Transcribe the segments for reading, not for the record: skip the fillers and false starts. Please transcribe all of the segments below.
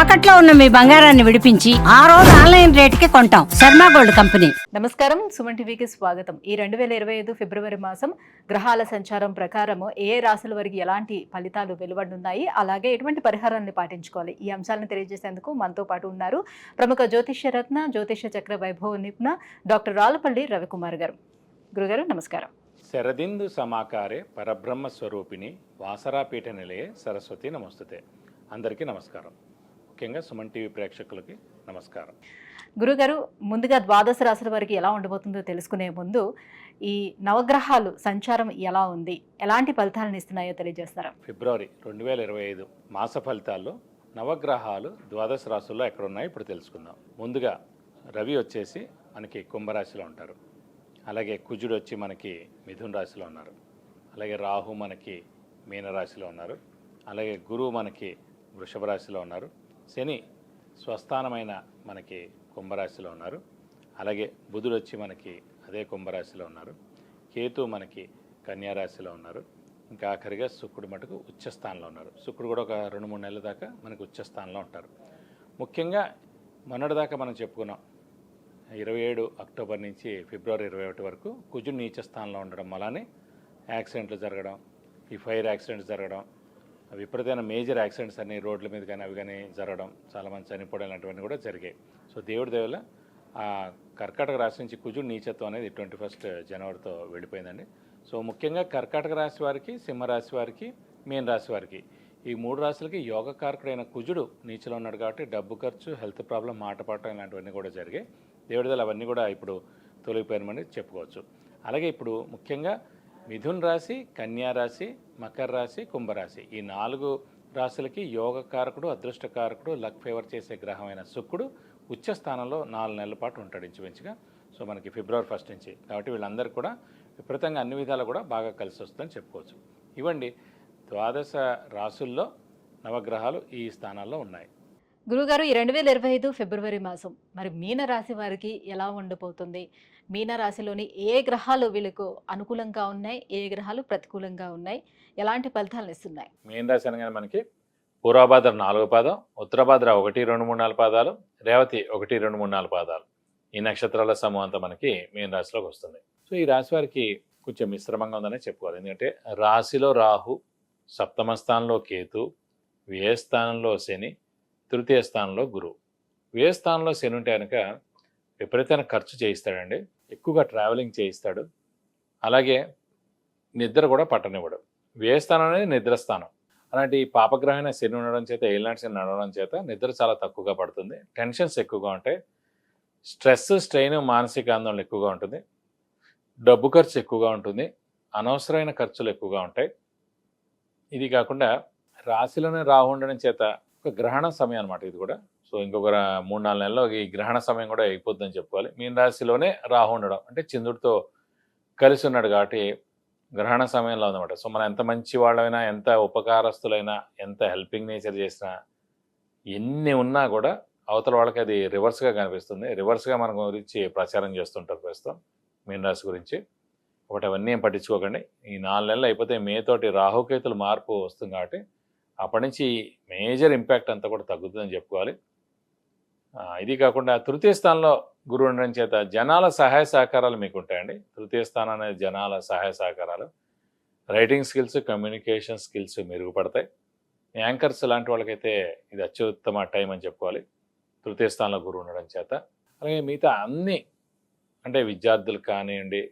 తాకట్లో ఉన్న మీ బంగారాన్ని విడిపించి ఆ రోజు ఆన్లైన్ రేటుకి కొంటాం. Sharma gold company. నమస్కారం, సుమన్ టీవీకి స్వాగతం. ఈ 2025 ఫిబ్రవరి మాసం గ్రహాల సంచారం ప్రకారం ఏ రాశుల వారికి ఎలాంటి ఫలితాలు వెలువడున్నాయి, అలాగే ఎటువంటి పరిహారాన్ని పాటించుకోవాలి, ఈ అంశాలను తెలియజేసేందుకు మనతో పాటు ఉన్నారు ప్రముఖ జ్యోతిష్య రత్న జ్యోతిష్య చక్ర వైభవ నిపుణ డాక్టర్ రాళ్లపల్లి రవికుమార్ గారు. గురుగారు నమస్కారం. శరదిందు సమాకారే పరబ్రహ్మ స్వరూపిణి వాసరాపీఠ నిలయే సరస్వతి నమస్తుతే. అందరికీ నమస్కారం. ముఖ్యంగా సుమన్ టీవీ ప్రేక్షకులకి నమస్కారం. గురుగారు, ముందుగా ద్వాదశ రాశుల వారికి ఎలా ఉండబోతుందో తెలుసుకునే ముందు ఈ నవగ్రహాలు సంచారం ఎలా ఉంది, ఎలాంటి ఫలితాలను ఇస్తున్నాయో తెలియజేస్తారా? ఫిబ్రవరి 2025 మాస ఫలితాల్లో నవగ్రహాలు ద్వాదశ రాశుల్లో ఎక్కడున్నాయో ఇప్పుడు తెలుసుకుందాం. ముందుగా రవి వచ్చేసి మనకి కుంభరాశిలో ఉంటారు. అలాగే కుజుడు వచ్చి మనకి మిథున రాశిలో ఉన్నారు. అలాగే రాహు మనకి మీనరాశిలో ఉన్నారు. అలాగే గురువు మనకి వృషభ రాశిలో ఉన్నారు. శని స్వస్థానమైన మనకి కుంభరాశిలో ఉన్నారు. అలాగే బుధుడు వచ్చి మనకి అదే కుంభరాశిలో ఉన్నారు. కేతు మనకి కన్యారాశిలో ఉన్నారు. ఇంకా ఆఖరిగా శుక్రుడు మటుకు ఉచ్చస్థానంలో ఉన్నారు. శుక్రుడు కూడా ఒక 2-3 నెలల దాకా మనకి ఉచ్చస్థానంలో ఉంటారు. ముఖ్యంగా మొన్నటిదాకా మనం చెప్పుకున్నాం, 27 అక్టోబర్ నుంచి ఫిబ్రవరి 21 వరకు కుజుడు నీచ స్థానంలో ఉండడం వల్లనే యాక్సిడెంట్లు జరగడం, ఈ ఫైర్ యాక్సిడెంట్స్ జరగడం, విపరీతమైన మేజర్ యాక్సిడెంట్స్ అన్ని రోడ్ల మీద కానీ అవి కానీ జరగడం, చాలామంది చనిపోవడం లాంటివన్నీ కూడా జరిగాయి. సో దేవుడి దేవల ఆ కర్కాటక రాశి నుంచి కుజుడు నీచత్వం అనేది 21 జనవరితో వెళ్ళిపోయిందండి. సో ముఖ్యంగా కర్కాటక రాశి వారికి, సింహరాశి వారికి, మీన రాశి వారికి, ఈ 3 రాశులకి యోగకారకుడైన కుజుడు నీచలో ఉన్నాడు కాబట్టి డబ్బు ఖర్చు, హెల్త్ ప్రాబ్లం, మాట పడటం ఇలాంటివన్నీ కూడా జరిగాయి. దేవుడిదలు అవన్నీ కూడా ఇప్పుడు తొలగిపోయినమని చెప్పుకోవచ్చు. అలాగే ఇప్పుడు ముఖ్యంగా మిథున్ రాశి, కన్యా రాశి, మకర రాశి, కుంభరాశి, ఈ 4 రాశులకి యోగకారకుడు, అదృష్టకారకుడు, లక్ ఫేవర్ చేసే గ్రహమైన శుక్రుడు ఉచ్చ స్థానంలో 4 నెలల పాటు ఉంటాడు ఇంచుమించుగా. సో మనకి ఫిబ్రవరి 1 నుంచి. కాబట్టి వీళ్ళందరూ కూడా విపరీతంగా అన్ని విధాలు కూడా బాగా కలిసి వస్తుందని చెప్పుకోవచ్చు. ఇవ్వండి ద్వాదశ రాశుల్లో నవగ్రహాలు ఈ స్థానాల్లో ఉన్నాయి. గురుగారు, ఈ 2025 ఫిబ్రవరి మాసం మరి మీన రాశి వారికి ఎలా ఉండబోతుంది? మీన రాశిలోని ఏ గ్రహాలు వీళ్ళకు అనుకూలంగా ఉన్నాయి, ఏ గ్రహాలు ప్రతికూలంగా ఉన్నాయి, ఎలాంటి ఫలితాలను ఇస్తున్నాయి? మీన రాశి అనగానే మనకి పూర్వభాద్ర 4వ పాదం, ఉత్తరభాద్ర 1, 2, 3, 4 పాదాలు, రేవతి 1, 2, 3, 4 పాదాలు, ఈ నక్షత్రాల సమూహం అంతా మనకి మీన రాశిలోకి వస్తుంది. సో ఈ రాశి వారికి కొంచెం మిశ్రమంగా ఉందనే చెప్పుకోవాలి. ఎందుకంటే రాశిలో రాహు, సప్తమ స్థానంలో కేతు, వ్యయ స్థానంలో శని, తృతీయ స్థానంలో గురువు. వ్యయ స్థానంలో శని ఉంటే కనుక విపరీతమైన ఖర్చు చేయిస్తాడండి, ఎక్కువగా ట్రావెలింగ్ చేయిస్తాడు. అలాగే నిద్ర కూడా పట్టనివ్వడు. వ్యయ స్థానం అనేది నిద్రస్థానం. అలాంటి పాపగ్రహమైన శని ఉండడం చేత, ఏలినాటి శని నడవడం చేత నిద్ర చాలా తక్కువగా పడుతుంది. టెన్షన్స్ ఎక్కువగా ఉంటాయి. స్ట్రెస్, స్ట్రెయిన్, మానసిక ఆందోళన ఎక్కువగా ఉంటుంది. డబ్బు ఖర్చు ఎక్కువగా ఉంటుంది. అనవసరమైన ఖర్చులు ఎక్కువగా ఉంటాయి. ఇది కాకుండా రాశిలోనే రాహు ఉండడం చేత ఒక గ్రహణ సమయం అనమాట ఇది కూడా. సో ఇంకొక 3-4 నెలల్లో ఈ గ్రహణ సమయం కూడా అయిపోతుందని చెప్పుకోవాలి. మీన రాశిలోనే రాహు ఉండడం అంటే చంద్రుడితో కలిసి ఉన్నాడు కాబట్టి గ్రహణ సమయంలో ఉందన్నమాట. సో మనం ఎంత మంచి వాళ్ళైనా, ఎంత ఉపకారస్తులైనా, ఎంత హెల్పింగ్ నేచర్ చేసినా, ఎన్ని ఉన్నా కూడా అవతల వాళ్ళకి అది రివర్స్గా కనిపిస్తుంది. రివర్స్గా మన గురించి ప్రచారం చేస్తుంటారు ప్రస్తుతం మీన రాశి గురించి. ఒకటి అవన్నీ ఏం పట్టించుకోకండి. ఈ 4 నెలలు అయిపోతే మే తోటి రాహుకేతులు మార్పు వస్తుంది కాబట్టి అప్పటి నుంచి మేజర్ ఇంపాక్ట్ అంతా కూడా తగ్గుతుందని చెప్పుకోవాలి. ఇది కాకుండా తృతీయ స్థానంలో గురువు ఉండడం చేత జనాల సహాయ సహకారాలు మీకు ఉంటాయండి. తృతీయ స్థానం అనేది జనాల సహాయ సహకారాలు, రైటింగ్ స్కిల్స్, కమ్యూనికేషన్ స్కిల్స్ మెరుగుపడతాయి. యాంకర్స్ లాంటి వాళ్ళకైతే ఇది అత్యుత్తమ టైం అని చెప్పుకోవాలి తృతీయ స్థానంలో గురువు ఉండడం చేత. అలాగే మిగతా అన్ని అంటే విద్యార్థులు కానివ్వండి,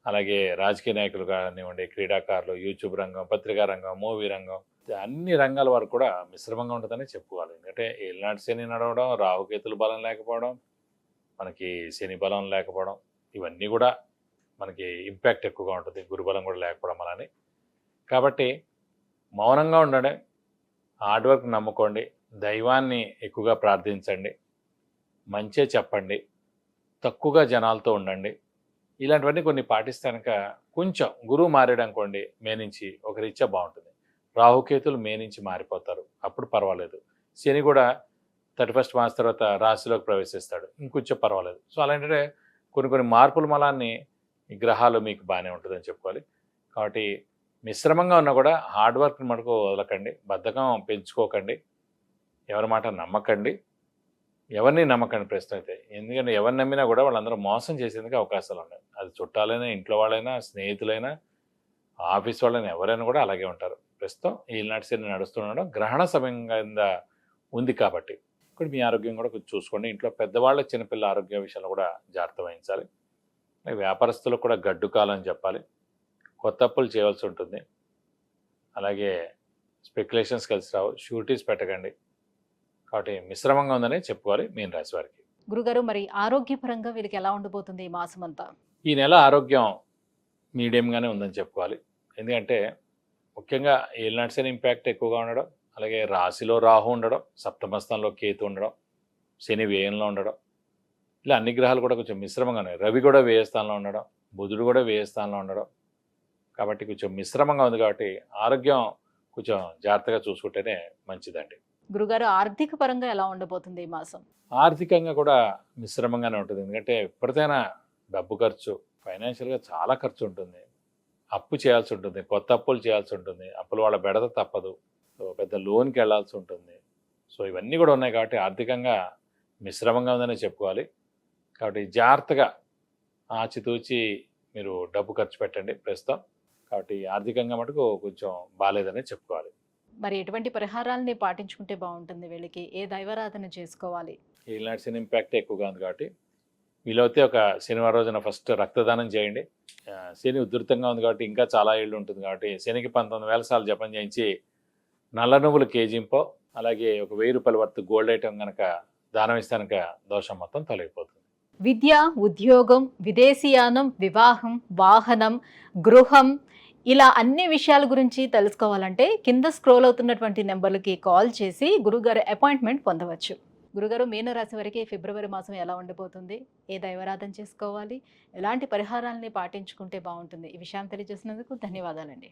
అలాగే రాజకీయ నాయకులు కానివ్వండి, క్రీడాకారులు, యూట్యూబ్ రంగం, పత్రికా రంగం, మూవీ రంగం, అన్ని రంగాల వరకు కూడా మిశ్రమంగా ఉంటుందని చెప్పుకోవాలి. ఎందుకంటే ఏలినాటి శని నడవడం, రాహుకేతుల బలం లేకపోవడం, మనకి శని బలం లేకపోవడం, ఇవన్నీ కూడా మనకి ఇంపాక్ట్ ఎక్కువగా ఉంటుంది. గురుబలం కూడా లేకపోవడం అలానే. కాబట్టి మౌనంగా ఉండండి, హార్డ్ వర్క్ నమ్ముకోండి, దైవాన్ని ఎక్కువగా ప్రార్థించండి, మంచే చెప్పండి, తక్కువగా జనాలతో ఉండండి. ఇలాంటివన్నీ కొన్ని పాటిస్తే కనుక కొంచెం గురువు మారాడు అనుకోండి, మే నుంచి ఒక రీత్యా బాగుంటుంది. రాహుకేతులు మే నుంచి మారిపోతారు, అప్పుడు పర్వాలేదు. శని కూడా 31 మార్చ్ తర్వాత రాశిలోకి ప్రవేశిస్తాడు, ఇంకొంచెం పర్వాలేదు. సో అలాంటి కొన్ని మార్పుల మలాన్ని ఈ గ్రహాలు మీకు బాగానే ఉంటుందని చెప్పుకోవాలి. కాబట్టి మిశ్రమంగా ఉన్నా కూడా హార్డ్ వర్క్ని మటుకు వదలకండి, బద్ధకం పెంచుకోకండి. ఎవరి మాట నమ్మకండి, ఎవరిని నమ్మకండి ప్రస్తుతం అయితే. ఎందుకంటే ఎవరిని నమ్మినా కూడా వాళ్ళందరూ మోసం చేసేందుకు అవకాశాలు ఉన్నాయి. అది చుట్టాలైనా, ఇంట్లో వాళ్ళైనా, స్నేహితులైనా, ఆఫీస్ వాళ్ళైనా, ఎవరైనా కూడా అలాగే ఉంటారు. ప్రస్తుతం ఈనాటి శని నడుస్తుండడం గ్రహణ సమయం కింద ఉంది కాబట్టి ఇప్పుడు మీ ఆరోగ్యం కూడా కొంచెం చూసుకోండి. ఇంట్లో పెద్దవాళ్ళ చిన్నపిల్లల ఆరోగ్య విషయాలు కూడా జాగ్రత్త వహించాలి. వ్యాపారస్తులకు కూడా గడ్డు కాలం అని చెప్పాలి. కొత్త అప్పులు చేయవలసి ఉంటుంది. అలాగే స్పెక్యులేషన్స్ కలిసి రావు, షూరిటీస్ పెట్టకండి. కాబట్టి మిశ్రమంగా ఉందని చెప్పుకోవాలి మీన రాశి వారికి. గురుగారు, మరి ఆరోగ్యపరంగా వీళ్ళకి ఎలా ఉండబోతుంది ఈ మాసం అంతా? ఈ నెల ఆరోగ్యం మీడియంగానే ఉందని చెప్పుకోవాలి. ఎందుకంటే ముఖ్యంగా ఏలినాటి శని ఇంపాక్ట్ ఎక్కువగా ఉండడం, అలాగే రాశిలో రాహు ఉండడం, సప్తమస్థానంలో కేతు ఉండడం, శని వ్యయంలో ఉండడం, ఇలా అన్ని గ్రహాలు కూడా కొంచెం మిశ్రమంగా ఉన్నాయి. రవి కూడా వ్యయ స్థానంలో ఉండడం, బుధుడు కూడా వ్యయ స్థానంలో ఉండడం, కాబట్టి కొంచెం మిశ్రమంగా ఉంది. కాబట్టి ఆరోగ్యం కొంచెం జాగ్రత్తగా చూసుకుంటేనే మంచిదండి. గురుగారు, ఆర్థిక పరంగా ఎలా ఉండబోతుంది ఈ మాసం? ఆర్థికంగా కూడా మిశ్రమంగానే ఉంటుంది. ఎందుకంటే ఎప్పటికైనా డబ్బు ఖర్చు, ఫైనాన్షియల్గా చాలా ఖర్చు ఉంటుంది. అప్పు చేయాల్సి ఉంటుంది, కొత్త అప్పులు చేయాల్సి ఉంటుంది, అప్పుల వాళ్ళ బెడద తప్పదు, సో పెద్ద లోన్కి వెళ్ళాల్సి ఉంటుంది. సో ఇవన్నీ కూడా ఉన్నాయి కాబట్టి ఆర్థికంగా మిశ్రమంగా ఉందనే చెప్పుకోవాలి. కాబట్టి జాగ్రత్తగా ఆచితూచి మీరు డబ్బు ఖర్చు పెట్టండి ప్రస్తుతం. కాబట్టి ఆర్థికంగా మటుకు కొంచెం బాగాలేదనే చెప్పుకోవాలి. మరి ఎటువంటి పరిహారాలని పాటించుకుంటే బాగుంటుంది? వీళ్ళకి ఏ దైవారాధన చేసుకోవాలి? ఈనాటి శని ఇంపాక్ట్ ఎక్కువగా ఉంది కాబట్టి వీలైతే ఒక శనివారం రోజున ఫస్ట్ రక్తదానం చేయండి. శని ఉధృతంగా ఉంది కాబట్టి ఇంకా చాలా ఏళ్ళు ఉంటుంది కాబట్టి శనికి 19,000 సార్లు జపం చేయించి నల్ల నువ్వులు కేజీంపో, అలాగే ఒక 1000 రూపాయల వర్త్ గోల్డ్ ఐటమ్ కనుక దానం ఇస్తే కనుక దోషం మొత్తం తొలగిపోతుంది. విద్య, ఉద్యోగం, విదేశీయానం, వివాహం, వాహనం, గృహం, ఇలా అన్ని విషయాల గురించి తెలుసుకోవాలంటే కింద స్క్రోల్ అవుతున్నటువంటి నెంబర్లకి కాల్ చేసి గురుగారు అపాయింట్మెంట్ పొందవచ్చు. గురుగారు, మీనరాశి వారికి ఫిబ్రవరి మాసం ఎలా ఉండబోతుంది? ఏ దైవారాధన చేసుకోవాలి? ఎలాంటి పరిహారాలని పాటించుకుంటే బాగుంటుంది? ఈ విషయాన్ని తెలియజేసినందుకు ధన్యవాదాలండి.